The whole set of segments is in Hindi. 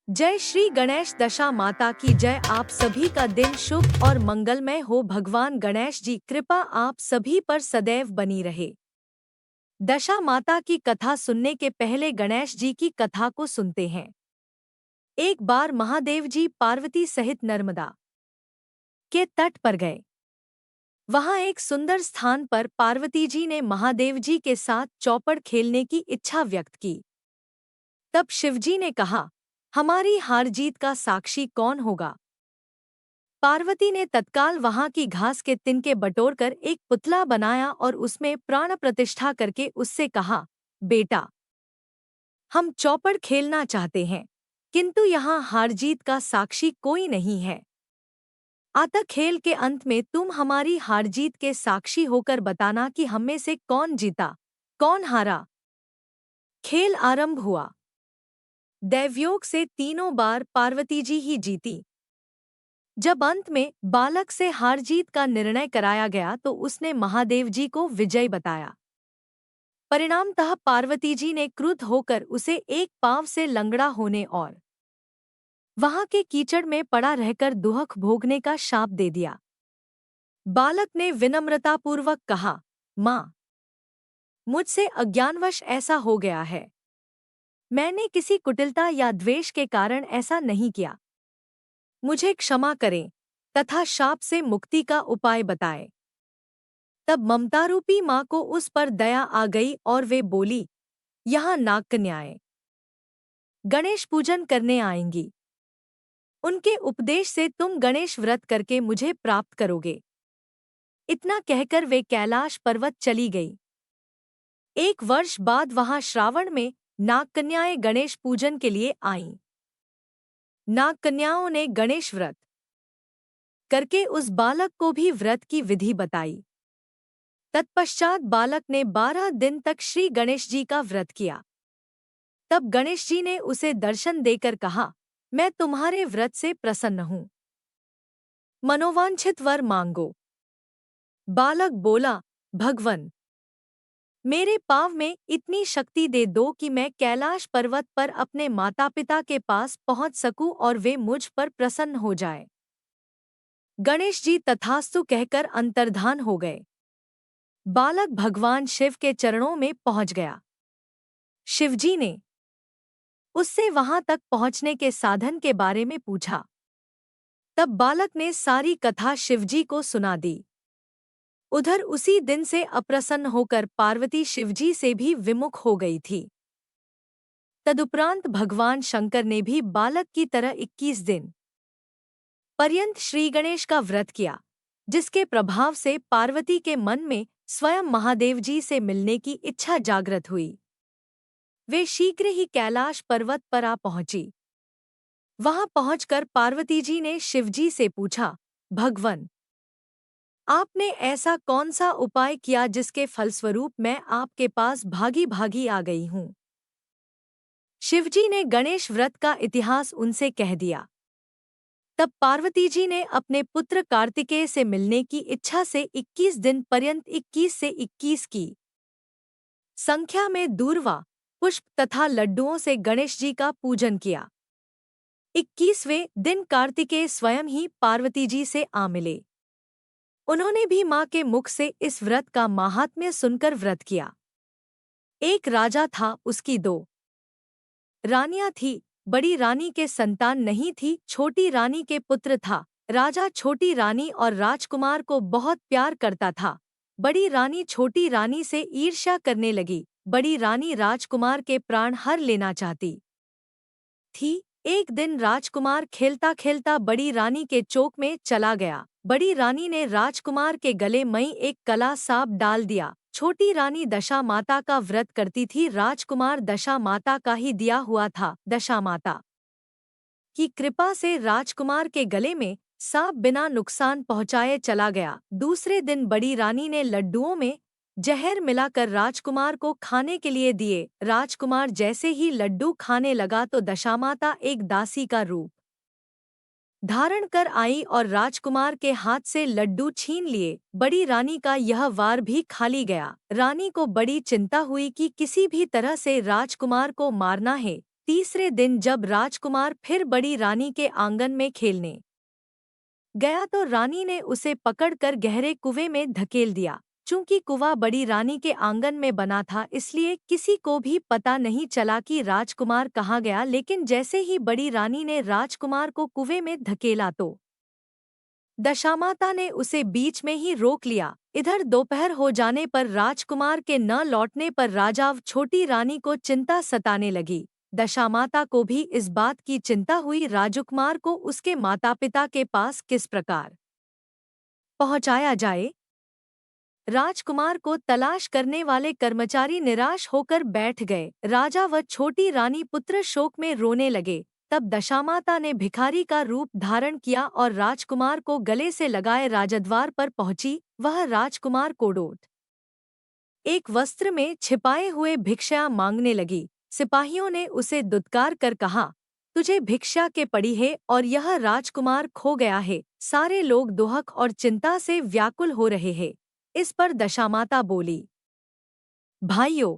जय श्री गणेश दशा माता की जय। आप सभी का दिन शुभ और मंगलमय हो। भगवान गणेश जी कृपा आप सभी पर सदैव बनी रहे। दशा माता की कथा सुनने के पहले गणेश जी की कथा को सुनते हैं। एक बार महादेव जी पार्वती सहित नर्मदा के तट पर गए। वहां एक सुंदर स्थान पर पार्वती जी ने महादेव जी के साथ चौपड़ खेलने की इच्छा व्यक्त की। तब शिवजी ने कहा, हमारी हार जीत का साक्षी कौन होगा? पार्वती ने तत्काल वहां की घास के तिनके बटोरकर एक पुतला बनाया और उसमें प्राण प्रतिष्ठा करके उससे कहा, बेटा, हम चौपड़ खेलना चाहते हैं, किंतु यहाँ हार जीत का साक्षी कोई नहीं है। अतः खेल के अंत में तुम हमारी हार जीत के साक्षी होकर बताना कि हम में से कौन जीता, कौन हारा। खेल आरंभ हुआ। दैवयोग से तीनों बार पार्वती जी ही जीती। जब अंत में बालक से हार जीत का निर्णय कराया गया तो उसने महादेव जी को विजय बताया। परिणामतः पार्वती जी ने क्रुद्ध होकर उसे एक पांव से लंगड़ा होने और वहां के कीचड़ में पड़ा रहकर दुख भोगने का शाप दे दिया। बालक ने विनम्रतापूर्वक कहा, माँ, मुझसे अज्ञानवश ऐसा हो गया है। मैंने किसी कुटिलता या द्वेष के कारण ऐसा नहीं किया। मुझे क्षमा करें तथा शाप से मुक्ति का उपाय बताएं। तब ममतारूपी माँ को उस पर दया आ गई और वे बोली, यहाँ नागकन्याएं गणेश पूजन करने आएंगी। उनके उपदेश से तुम गणेश व्रत करके मुझे प्राप्त करोगे। इतना कहकर वे कैलाश पर्वत चली गई। एक वर्ष बाद वहां श्रावण में नागकन्याएं गणेश पूजन के लिए आईं। नागकन्याओं ने गणेश व्रत करके उस बालक को भी व्रत की विधि बताई। तत्पश्चात बालक ने 12 दिन तक श्री गणेश जी का व्रत किया। तब गणेश जी ने उसे दर्शन देकर कहा, मैं तुम्हारे व्रत से प्रसन्न हूँ। मनोवांछित वर मांगो। बालक बोला, भगवन, मेरे पाँव में इतनी शक्ति दे दो कि मैं कैलाश पर्वत पर अपने माता पिता के पास पहुँच सकूं और वे मुझ पर प्रसन्न हो जाए। गणेश जी तथास्तु कहकर अंतर्धान हो गए। बालक भगवान शिव के चरणों में पहुंच गया। शिवजी ने उससे वहां तक पहुंचने के साधन के बारे में पूछा। तब बालक ने सारी कथा शिवजी को सुना दी। उधर उसी दिन से अप्रसन्न होकर पार्वती शिवजी से भी विमुख हो गई थी। तदुपरांत भगवान शंकर ने भी बालक की तरह 21 दिन पर्यंत श्रीगणेश का व्रत किया, जिसके प्रभाव से पार्वती के मन में स्वयं महादेव जी से मिलने की इच्छा जागृत हुई। वे शीघ्र ही कैलाश पर्वत पर आ पहुंची। वहां पहुंचकर पार्वती जी ने शिवजी से पूछा, भगवन, आपने ऐसा कौन सा उपाय किया जिसके फलस्वरूप मैं आपके पास भागी भागी आ गई हूं? शिवजी ने गणेश व्रत का इतिहास उनसे कह दिया। तब पार्वती जी ने अपने पुत्र कार्तिकेय से मिलने की इच्छा से 21 दिन पर्यंत 21 से 21 की संख्या में दूर्वा, पुष्प तथा लड्डुओं से गणेश जी का पूजन किया। 21वें दिन कार्तिकेय स्वयं ही पार्वती जी से आ मिले। उन्होंने भी मां के मुख से इस व्रत का माहात्म्य सुनकर व्रत किया। एक राजा था, उसकी 2 रानियां थी। बड़ी रानी के संतान नहीं थी, छोटी रानी के पुत्र था। राजा छोटी रानी और राजकुमार को बहुत प्यार करता था। बड़ी रानी छोटी रानी से ईर्ष्या करने लगी। बड़ी रानी राजकुमार के प्राण हर लेना चाहती थी। एक दिन राजकुमार खेलता खेलता बड़ी रानी के चोक में चला गया। बड़ी रानी ने राजकुमार के गले में एक कला सांप डाल दिया। छोटी रानी दशा माता का व्रत करती थी। राजकुमार दशा माता का ही दिया हुआ था। दशा माता की कृपा से राजकुमार के गले में सांप बिना नुकसान पहुंचाए चला गया। दूसरे दिन बड़ी रानी ने लड्डुओं में जहर मिलाकर राजकुमार को खाने के लिए दिए। राजकुमार जैसे ही लड्डू खाने लगा तो दशामाता एक दासी का रूप धारण कर आई और राजकुमार के हाथ से लड्डू छीन लिए। बड़ी रानी का यह वार भी खाली गया। रानी को बड़ी चिंता हुई कि किसी भी तरह से राजकुमार को मारना है। तीसरे दिन जब राजकुमार फिर बड़ी रानी के आंगन में खेलने गया तो रानी ने उसे पकड़कर गहरे कुएं में धकेल दिया। चूंकि कुआं बड़ी रानी के आंगन में बना था, इसलिए किसी को भी पता नहीं चला कि राजकुमार कहाँ गया। लेकिन जैसे ही बड़ी रानी ने राजकुमार को कुएं में धकेला तो दशामाता ने उसे बीच में ही रोक लिया। इधर दोपहर हो जाने पर राजकुमार के न लौटने पर राजाव छोटी रानी को चिंता सताने लगी। दशामाता को भी इस बात की चिंता हुई राजकुमार को उसके माता पिता के पास किस प्रकार पहुंचाया जाए। राजकुमार को तलाश करने वाले कर्मचारी निराश होकर बैठ गए। राजा व छोटी रानी पुत्र शोक में रोने लगे। तब दशामाता ने भिखारी का रूप धारण किया और राजकुमार को गले से लगाए राजद्वार पर पहुंची। वह राजकुमार कोडोट एक वस्त्र में छिपाए हुए भिक्षा मांगने लगी। सिपाहियों ने उसे दुत्कार कर कहा, तुझे भिक्षा के पड़ी है और यह राजकुमार खो गया है। सारे लोग दुहक और चिंता से व्याकुल हो रहे हैं। इस पर दशामाता बोली, भाइयों,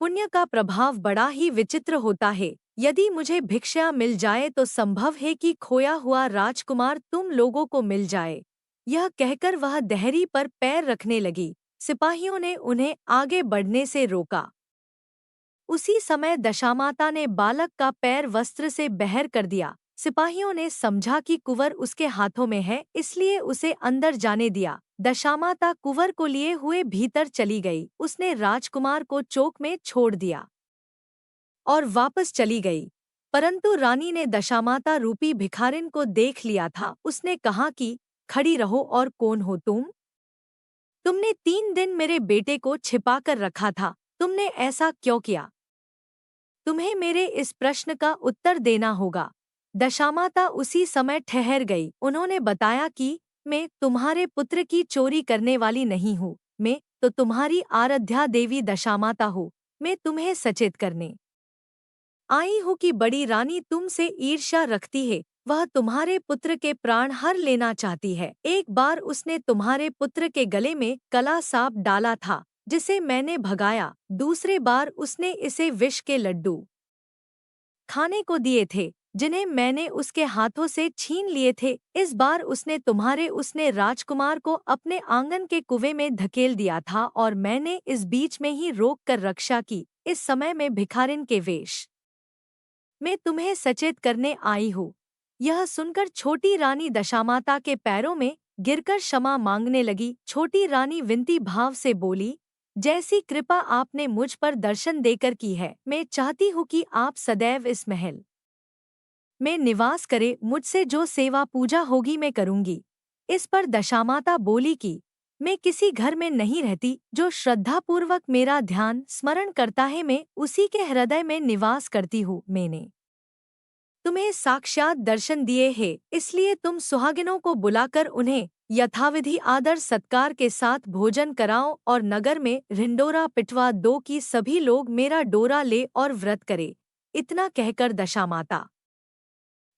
पुण्य का प्रभाव बड़ा ही विचित्र होता है। यदि मुझे भिक्षा मिल जाए तो संभव है कि खोया हुआ राजकुमार तुम लोगों को मिल जाए। यह कहकर वह देहरी पर पैर रखने लगी। सिपाहियों ने उन्हें आगे बढ़ने से रोका। उसी समय दशामाता ने बालक का पैर वस्त्र से बहर कर दिया। सिपाहियों ने समझा कि कुंवर उसके हाथों में है, इसलिए उसे अंदर जाने दिया। दशामाता कुंवर को लिए हुए भीतर चली गई। उसने राजकुमार को चौक में छोड़ दिया और वापस चली गई। परंतु रानी ने दशामाता रूपी भिखारिन को देख लिया था। उसने कहा कि खड़ी रहो, और कौन हो तुम? तुमने 3 दिन मेरे बेटे को छिपा कर रखा था, तुमने ऐसा क्यों किया? तुम्हें मेरे इस प्रश्न का उत्तर देना होगा। दशामाता उसी समय ठहर गई। उन्होंने बताया कि मैं तुम्हारे पुत्र की चोरी करने वाली नहीं हूँ, मैं तो तुम्हारी आराध्या देवी दशामाता हूँ। मैं तुम्हें सचेत करने आई हूँ कि बड़ी रानी तुमसे ईर्ष्या रखती है। वह तुम्हारे पुत्र के प्राण हर लेना चाहती है। एक बार उसने तुम्हारे पुत्र के गले में काला सांप डाला था, जिसे मैंने भगाया। दूसरे बार उसने इसे विष के लड्डू खाने को दिए थे, जिन्हें मैंने उसके हाथों से छीन लिए थे। इस बार उसने राजकुमार को अपने आंगन के कुएं में धकेल दिया था और मैंने इस बीच में ही रोक कर रक्षा की। इस समय मैं भिखारिन के वेश मैं तुम्हें सचेत करने आई हूँ। यह सुनकर छोटी रानी दशामाता के पैरों में गिरकर क्षमा मांगने लगी। छोटी रानी विनती भाव से बोली, जैसी कृपा आपने मुझ पर दर्शन देकर की है, मैं चाहती हूँ कि आप सदैव इस महल में निवास करे। मुझसे जो सेवा पूजा होगी मैं करूँगी। इस पर दशामाता बोली कि मैं किसी घर में नहीं रहती। जो श्रद्धापूर्वक मेरा ध्यान स्मरण करता है, मैं उसी के हृदय में निवास करती हूँ। मैंने तुम्हें साक्षात दर्शन दिए हैं, इसलिए तुम सुहागिनों को बुलाकर उन्हें यथाविधि आदर सत्कार के साथ भोजन कराओ और नगर में ढिंडोरा पिटवा दो कि सभी लोग मेरा डोरा ले और व्रत करे। इतना कहकर दशामाता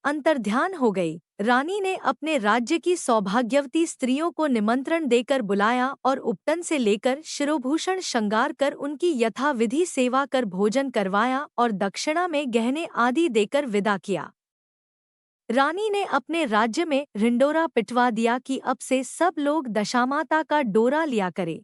अंतर्ध्यान हो गई। रानी ने अपने राज्य की सौभाग्यवती स्त्रियों को निमंत्रण देकर बुलाया और उपटन से लेकर शिरोभूषण श्रृंगार कर उनकी यथाविधि सेवा कर भोजन करवाया और दक्षिणा में गहने आदि देकर विदा किया। रानी ने अपने राज्य में ढिंडोरा पिटवा दिया कि अब से सब लोग दशामाता का डोरा लिया करे।